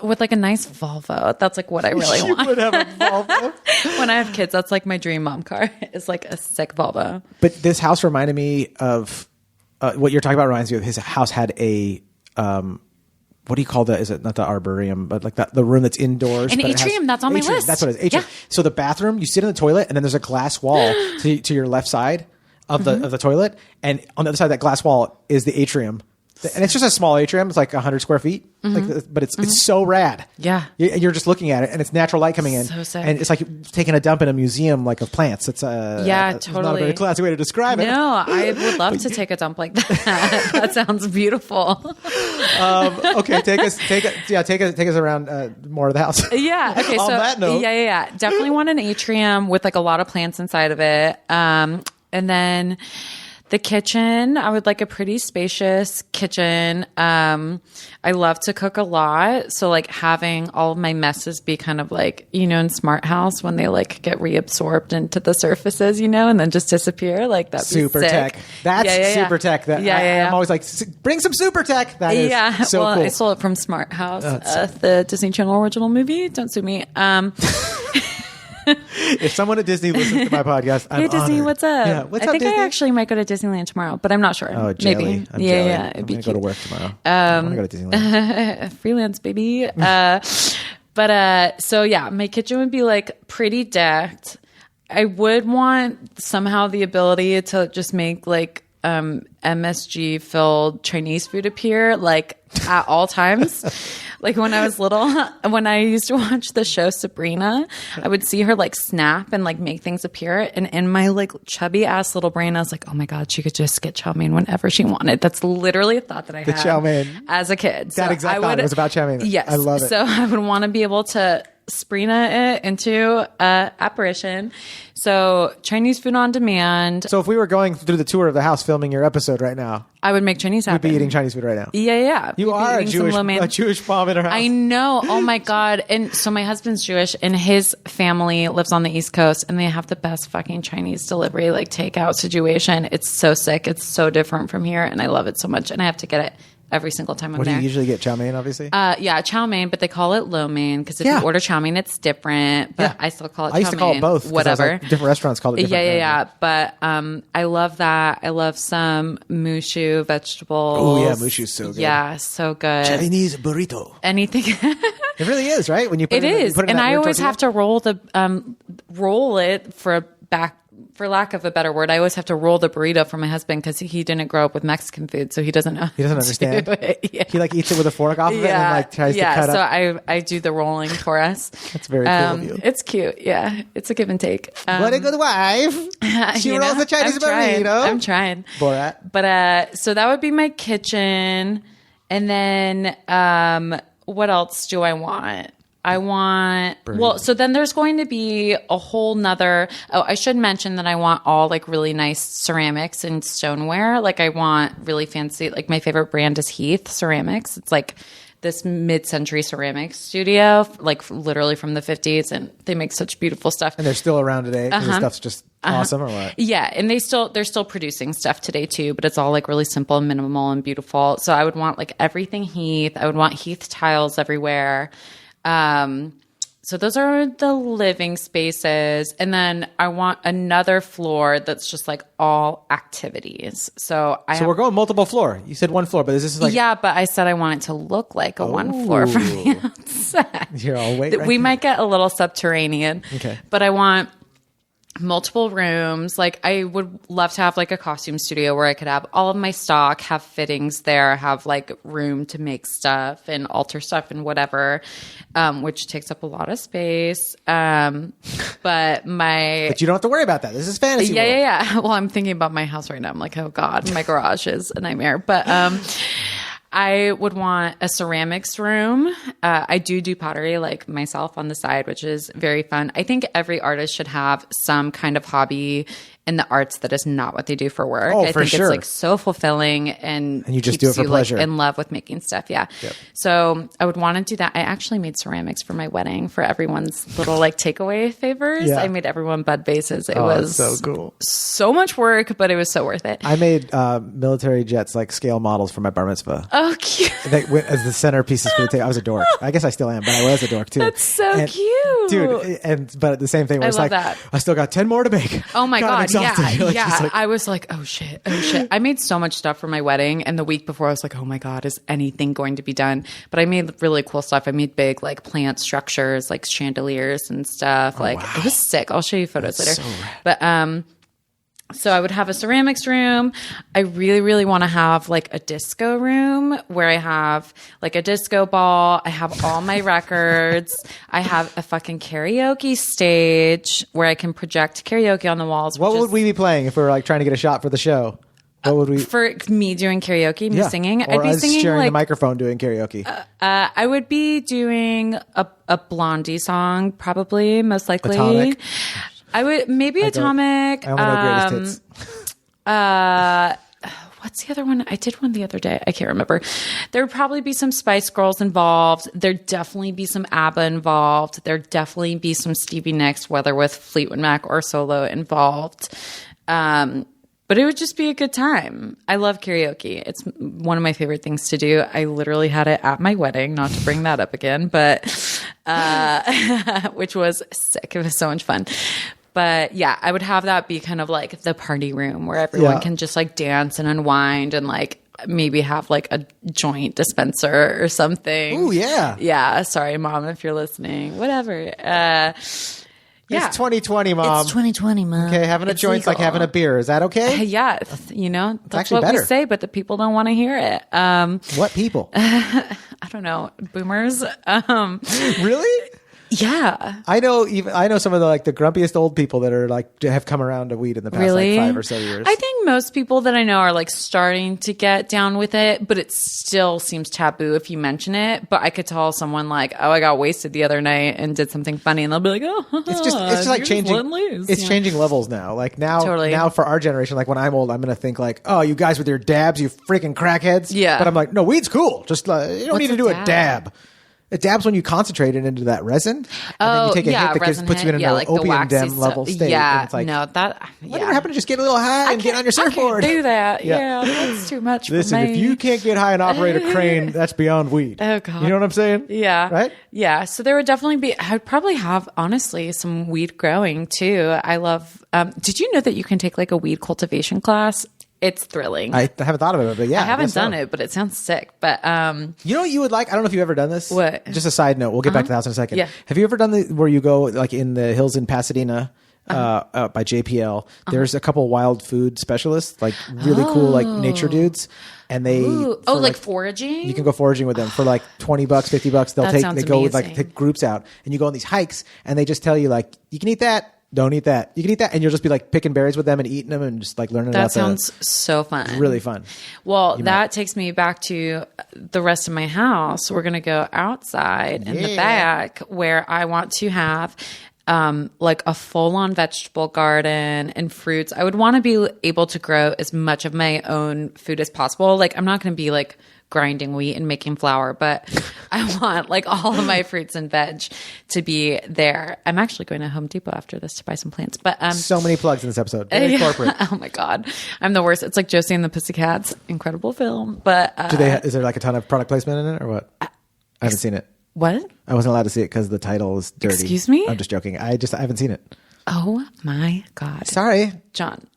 With like a nice Volvo. That's like what I really want. You would have a Volvo. When I have kids, that's like my dream mom car. It's like a sick Volvo. But this house reminded me of what you're talking about. Reminds me of his house had a what do you call that? Is it not the arboreum, but like the room that's indoors? An atrium. That's on my list. That's what it is. Atrium. Yeah. So the bathroom, you sit in the toilet, and then there's a glass wall to your left side of the toilet, and on the other side of that glass wall is the atrium. And it's just a small atrium. It's like 100 square feet. But it's so rad. Yeah. You're just looking at it, and it's natural light coming in. So sick. And it's like taking a dump in a museum like of plants. It's totally. It's not a very classy way to describe it. No, I would love to take a dump like that. That sounds beautiful. Okay, take us around more of the house. Yeah. Okay. On so that note, yeah. Definitely want an atrium with like a lot of plants inside of it. And then the kitchen, I would like a pretty spacious kitchen. I love to cook a lot. So like having all of my messes be kind of like, in Smart House when they like get reabsorbed into the surfaces, and then just disappear. Like that'd be super sick. tech. That's super tech. I'm always like, bring some super tech. That is so cool. I stole it from Smart House, the Disney Channel original movie. Don't sue me. If someone at Disney listens to my podcast, I'm Hey Disney, honored. what's up? Yeah, what's I up, think Disney? I actually might go to Disneyland tomorrow, but I'm not sure. Oh, jelly. Maybe. I'm jelly. I'm It'd going be to go to cute. work tomorrow. I want to go to Disneyland. Freelance, baby. So yeah, my kitchen would be like pretty decked. I would want somehow the ability to just make like MSG filled Chinese food appear like at all times. Like when I was little, when I used to watch the show Sabrina, I would see her like snap and like make things appear. And in my like chubby ass little brain, I was like, oh my God, she could just get chow mein whenever she wanted. That's literally a thought that I had chow mein. as a kid. That exact thought. It was about chow mein. Yes. I love it. So I would want to be able to Sprina it into apparition. So Chinese food on demand. So if we were going through the tour of the house filming your episode right now, I would make Chinese happen. we'd be eating Chinese food right now. Yeah. You are a Jewish mom in her house. I know. Oh my God. And so my husband's Jewish and his family lives on the East Coast and they have the best fucking Chinese delivery, like takeout situation. It's so sick. It's so different from here. And I love it so much. And I have to get it every single time I'm What there. do you usually get? Chow mein, obviously? Yeah, chow mein, but they call it lo mein because if you order chow mein, it's different. But I still call it chow mein. I used to call it both. Whatever. Like, different restaurants call it different. Yeah. But I love that. I love some mushu vegetables. Oh, yeah. Mushu's so good. Yeah, so good. Chinese burrito. Anything. It really is, right? When you put it is. in And that I always tortilla? have to roll it for lack of a better word, I always have to roll the burrito for my husband because he didn't grow up with Mexican food, so he doesn't know. He doesn't understand. Yeah. He like eats it with a fork off of it and like tries to cut so up. I do the rolling for us. That's very cool of you. It's cute. Yeah, it's a give and take. What a good wife. She rolls the Chinese burrito. I'm trying. Borat. But so that would be my kitchen, and then what else do I want? So then there's going to be a whole nother, I should mention that I want all like really nice ceramics and stoneware. Like I want really fancy, like my favorite brand is Heath Ceramics. It's like this mid-century ceramics studio, like literally from the 50s, and they make such beautiful stuff. And they're still around today because the stuff's just awesome, or what? Yeah, and they're still producing stuff today too, but it's all like really simple and minimal and beautiful. So I would want like everything Heath. I would want Heath tiles everywhere. So those are the living spaces. And then I want another floor that's just like all activities. So we're going multiple floor. You said one floor, but is this like... Yeah, but I said I want it to look like a one floor from the outside. Here, I'll wait right We there. might get a little subterranean. Okay. But I want multiple rooms. Like I would love to have like a costume studio where I could have all of my stock, have fittings there, have like room to make stuff and alter stuff and whatever, which takes up a lot of space. But But you don't have to worry about that. This is fantasy world. Yeah. Well, I'm thinking about my house right now. I'm like, oh God, my garage is a nightmare. But I would want a ceramics room. I do pottery like myself on the side, which is very fun. I think every artist should have some kind of hobby in the arts that is not what they do for work. Oh, I for think sure. it's like so fulfilling and you just keeps do it for pleasure. Like, in love with making stuff. Yeah. Yep. So I would want to do that. I actually made ceramics for my wedding for everyone's little like takeaway favors. Yeah. I made everyone bud vases. It was was so cool. So much work, but it was so worth it. I made military jets, like scale models for my bar mitzvah. Oh, cute. They went as the centerpieces for the table. I was a dork. I guess I still am, but I was a dork too. That's so cute. Dude. But the same thing where I it's love like, that. I still got 10 more to make. Oh my God. I'm exhausted. Yeah. Like, Yeah. like, I was like, oh shit. I made so much stuff for my wedding. And the week before I was like, oh my God, is anything going to be done? But I made really cool stuff. I made big like plant structures, like chandeliers and stuff. It was sick. I'll show you photos later. so rad. But So I would have a ceramics room. I really, really want to have like a disco room where I have like a disco ball. I have all my records. I have a fucking karaoke stage where I can project karaoke on the walls. What would we be playing if we were like trying to get a shot for the show? What would we? For me doing karaoke, me singing, or I'd be us singing sharing like the microphone doing karaoke. I would be doing a Blondie song, probably, most likely. Atomic. I would maybe Atomic. I only know Greatest Hits. What's the other one? I did one the other day. I can't remember. There would probably be some Spice Girls involved. There'd definitely be some ABBA involved. There'd definitely be some Stevie Nicks, whether with Fleetwood Mac or solo, involved. But it would just be a good time. I love karaoke. It's one of my favorite things to do. I literally had it at my wedding, not to bring that up again, but which was sick. It was so much fun. But yeah, I would have that be kind of like the party room where everyone can just like dance and unwind and like maybe have like a joint dispenser or something. Ooh, yeah. Yeah. Sorry, Mom, if you're listening. Whatever. Yeah. It's 2020, Mom. It's 2020, Mom. Okay, having a joint's like having a beer. Is that okay? Yeah, you know, that's actually what we better. say, but the people don't want to hear it. What people? I don't know, boomers. Really? Yeah. I know some of the grumpiest old people that are like have come around to weed in the past Really? like 5 or so years. I think most people that I know are like starting to get down with it, but it still seems taboo if you mention it. But I could tell someone like, oh, I got wasted the other night and did something funny, and they'll be like, oh, it's just like changing. It's changing levels now. Like now for our generation, like when I'm old, I'm gonna think like, oh, you guys with your dabs, you freaking crackheads. Yeah. But I'm like, no, weed's cool. Just you don't need to do a dab? dab. It dabs when you concentrate it into that resin, and then you take a hit that puts you in an like opium den level state. Yeah, and it's like, no, that. whatever happened to just get a little high and get on your surfboard? I can't do that. Yeah, that's too much Listen, for me. if you can't get high and operate a crane, that's beyond weed. Oh, God. You know what I'm saying? Yeah. Right? Yeah. So there would definitely be, I would probably have, honestly, some weed growing too. I love, did you know that you can take like a weed cultivation class? It's thrilling. I haven't thought of it, but yeah. I haven't done it, but it sounds sick. But you know what you would like? I don't know if you've ever done this. What? Just a side note. We'll get back to the house in a second. Yeah. Have you ever done where you go like in the hills in Pasadena by JPL? There's a couple wild food specialists, like really cool like nature dudes. And they like foraging? You can go foraging with them for like $20, $50. They go with like take groups out and you go on these hikes and they just tell you like you can eat that. Don't eat that. You can eat that. And you'll just be like picking berries with them and eating them and just like learning about that. That sounds so fun. Really fun. Well, that takes me back to the rest of my house. We're going to go outside in the back where I want to have like a full-on vegetable garden and fruits. I would want to be able to grow as much of my own food as possible. Like I'm not going to be like grinding wheat and making flour, but I want like all of my fruits and veg to be there. I'm actually going to Home Depot after this to buy some plants, but so many plugs in this episode. Very corporate. Oh my God. I'm the worst. It's like Josie and the Pussycats. Incredible film. But is there like a ton of product placement in it or what? I haven't seen it. What? I wasn't allowed to see it because the title is dirty. Excuse me? I'm just joking. I haven't seen it. Oh my God. Sorry. John,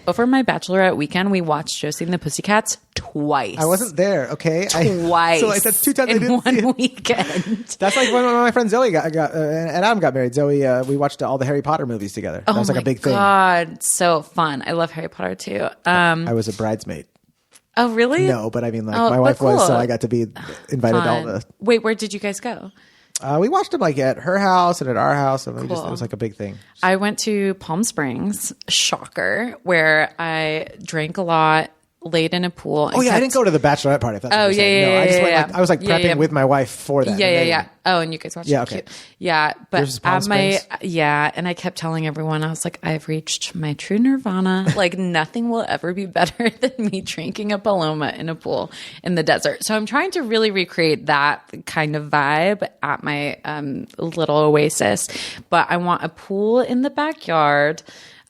over my bachelorette weekend, we watched Josie and the Pussycats twice. I wasn't there, okay? Twice. So like, that's 2 times in one weekend. That's like when my friend Zoe got and Adam got married. Zoe, we watched all the Harry Potter movies together. That was like a big thing. Oh my God. So fun. I love Harry Potter too. I was a bridesmaid. Oh, really? No, but I mean, like my wife was, so I got to be invited to all the. Wait, where did you guys go? We watched them like at her house and at our house, and it was like a big thing. I went to Palm Springs, shocker, where I drank a lot, laid in a pool. And I didn't go to the bachelorette party. If that's what you're saying. No, I just went. Like, I was like prepping with my wife for that. Yeah. Oh, and you guys watched it. Yeah, okay. Cute. Yeah, but Palm Springs? and I kept telling everyone, I was like, I've reached my true nirvana. Like nothing will ever be better than me drinking a Paloma in a pool in the desert. So I'm trying to really recreate that kind of vibe at my little oasis. But I want a pool in the backyard,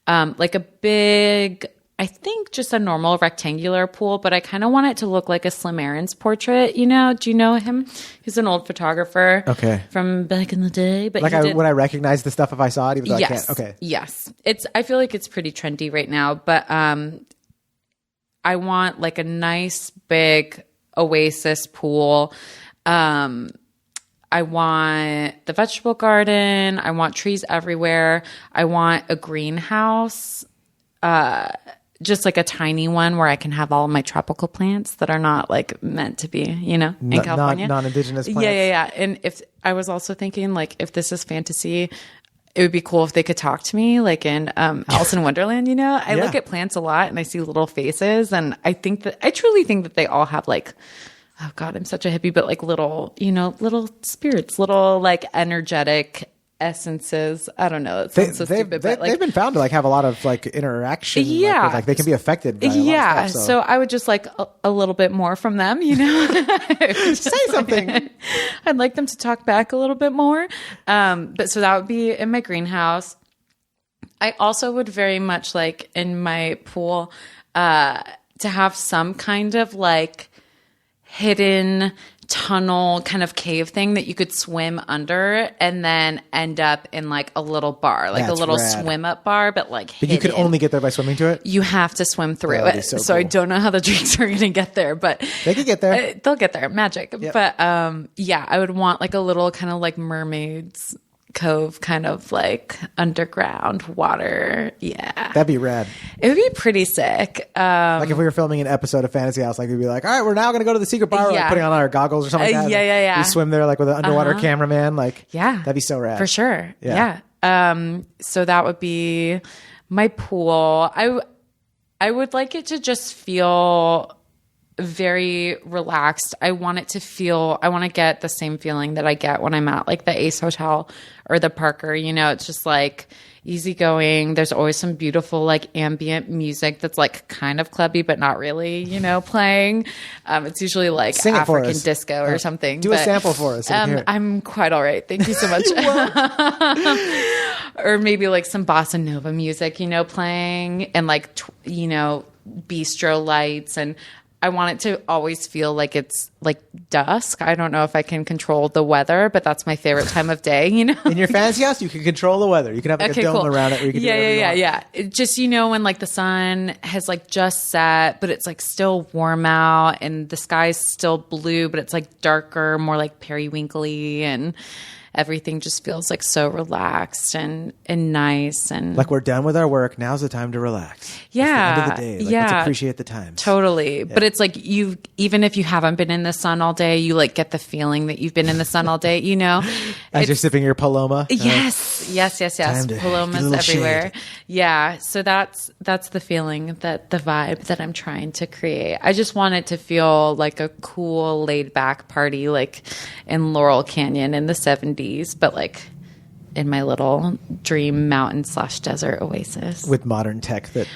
like a big, I think just a normal rectangular pool, but I kind of want it to look like a Slim Aaron's portrait. You know, do you know him? He's an old photographer. Okay. From back in the day. But like would I recognize the stuff if I saw it? Even though yes. I can't. Okay. Yes. I feel like it's pretty trendy right now, but I want like a nice big oasis pool. I want the vegetable garden. I want trees everywhere. I want a greenhouse. just like a tiny one where I can have all of my tropical plants that are not like meant to be, in California. Non-indigenous plants. Yeah. And if I was also thinking like, if this is fantasy, it would be cool if they could talk to me like in Alice in Wonderland, I look at plants a lot and I see little faces, and I truly think that they all have like, oh God, I'm such a hippie, but like little, little spirits, little like energetic essences. I don't know. It sounds so stupid, but like they've been found to like have a lot of like interaction. Yeah. Like they can be affected by a lot of stuff, so I would just like a little bit more from them, Say something. I'd like them to talk back a little bit more. But so that would be in my greenhouse. I also would very much like in my pool to have some kind of like hidden tunnel kind of cave thing that you could swim under and then end up in like a little bar, like a little swim up bar, but like But you could only get there by swimming to it? You have to swim through it. So cool. I don't know how the drinks are going to get there, but they could get there. They'll get there. Magic. Yep. But I would want like a little kind of like mermaids cove, kind of like underground water. Yeah. That'd be rad. It would be pretty sick. Like if we were filming an episode of Fantasy House, like we'd be like, all right, we're now going to go to the secret bar, like putting on our goggles or something like that. Yeah. We swim there like with an underwater cameraman. Like, that'd be so rad. For sure. Yeah. So that would be my pool. I would like it to just feel very relaxed. I want to get the same feeling that I get when I'm at like the Ace Hotel or the Parker. It's just like easygoing. There's always some beautiful like ambient music that's like kind of clubby but not really, playing. It's usually like Sing African disco or something. Do a sample for us. I'm quite all right. Thank you so much. Or maybe like some bossa nova music, playing, and like bistro lights, and I want it to always feel like it's like dusk. I don't know if I can control the weather, but that's my favorite time of day, In your fantasy house, you can control the weather. You can have like a dome around it where you can do whatever you want. It just, when like the sun has like just set, but it's like still warm out and the sky's still blue, but it's like darker, more like periwinkly, and everything just feels like so relaxed and nice, and like we're done with our work. Now's the time to relax. Yeah. It's the end of the day. Let's appreciate the time. Totally. Yeah. But it's like even if you haven't been in the sun all day, you like get the feeling that you've been in the sun all day, As you're sipping your Paloma. Yes. Palomas everywhere. Shade. Yeah. So that's the feeling, the vibe that I'm trying to create. I just want it to feel like a cool, laid back party, like in Laurel Canyon in the 70s, but like in my little dream mountain / desert oasis with modern tech that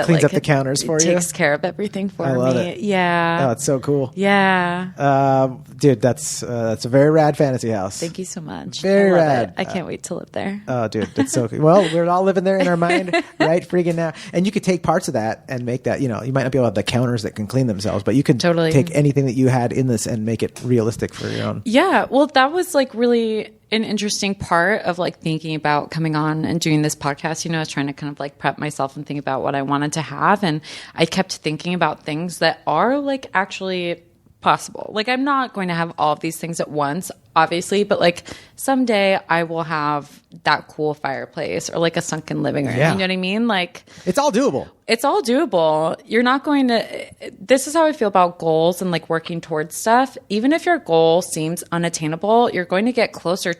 cleans up the counters for you, takes care of everything for me. I love it. Yeah. Oh, it's so cool. Yeah. Dude, that's a very rad fantasy house. Thank you so much. Very rad. I can't wait to live there. Oh, dude, that's so cool. Well, we're all living there in our mind right freaking now. And you could take parts of that and make that, you might not be able to have the counters that can clean themselves, but you can take anything that you had in this and make it realistic for your own. Yeah. Well, that was like really an interesting part of like thinking about coming on and doing this podcast. I was trying to kind of like prep myself and think about what I wanted to have. And I kept thinking about things that are like actually possible. Like I'm not going to have all of these things at once, obviously, but like someday I will have that cool fireplace or like a sunken living room. Yeah. You know what I mean? Like it's all doable. It's all doable. You're not going to, this is how I feel about goals and like working towards stuff. Even if your goal seems unattainable, you're going to get closer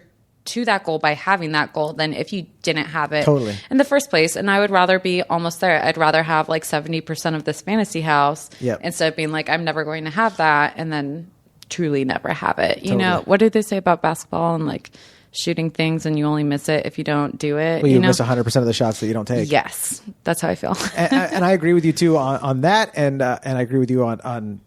to that goal by having that goal than if you didn't have it in the first place. And I would rather be almost there. I'd rather have like 70% of this fantasy house instead of being like, I'm never going to have that, and then truly never have it. You know, what did they say about basketball and like shooting things and you only miss it if you don't do it? Well, you miss 100% of the shots that you don't take. Yes. That's how I feel. and I agree with you too on that. And I agree with you on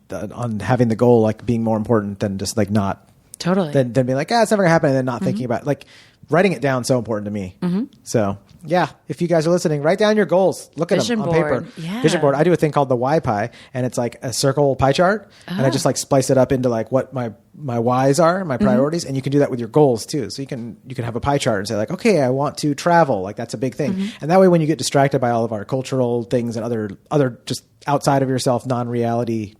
having the goal, like being more important than just like not Then being like, it's never gonna happen, and then not thinking about it. Like writing it down so important to me. So yeah, if you guys are listening, write down your goals. Look at them on paper. Yeah. Vision board. I do a thing called the Y pie, and it's like a circle pie chart, and I just like splice it up into like what my whys are, my priorities, and you can do that with your goals too. So you can have a pie chart and say like, okay, I want to travel. Like that's a big thing, and that way when you get distracted by all of our cultural things and other just outside of yourself, non-reality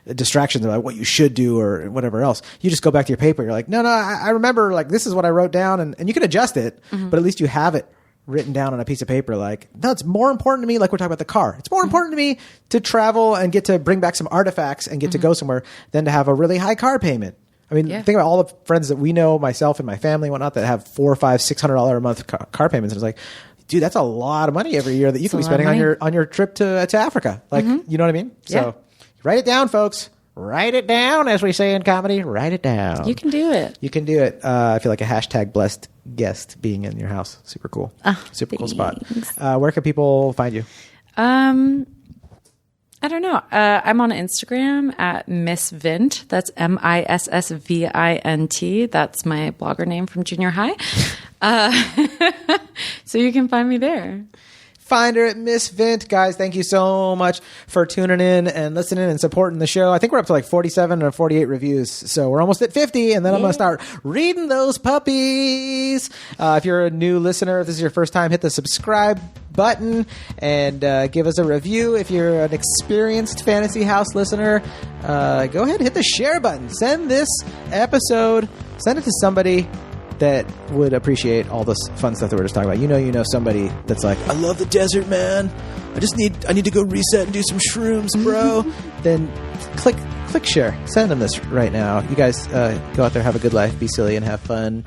distractions about what you should do or whatever else, you just go back to your paper. You're like, no, I remember like this is what I wrote down, and you can adjust it, but at least you have it written down on a piece of paper, like, no, it's more important to me, like we're talking about the car. It's more important to me to travel and get to bring back some artifacts and get to go somewhere than to have a really high car payment. I mean, think about all the friends that we know, myself and my family and whatnot, that have $400, $500, $600 a month car payments. And it's like, dude, that's a lot of money every year that you can be spending on your trip to Africa. Like, you know what I mean? So write it down, folks. Write it down, as we say in comedy. Write it down. You can do it. You can do it. I feel like a hashtag blessed guest being in your house. Super cool. Super cool spot. Where can people find you? I don't know. I'm on Instagram at Miss Vint. That's MISSVINT. That's my blogger name from junior high. So you can find me there. Find her at Miss Vint. Guys, thank you so much for tuning in and listening and supporting the show. I think we're up to like 47 or 48 reviews. So we're almost at 50, and then I'm going to start reading those puppies. If you're a new listener, if this is your first time, hit the subscribe button and give us a review. If you're an experienced Fantasy House listener, go ahead and hit the share button. Send this episode, send it to somebody that would appreciate all this fun stuff that we're just talking about. You know somebody that's like, I love the desert, man. I need to go reset and do some shrooms, bro. Then click share. Send them this right now. You guys go out there, have a good life, be silly, and have fun.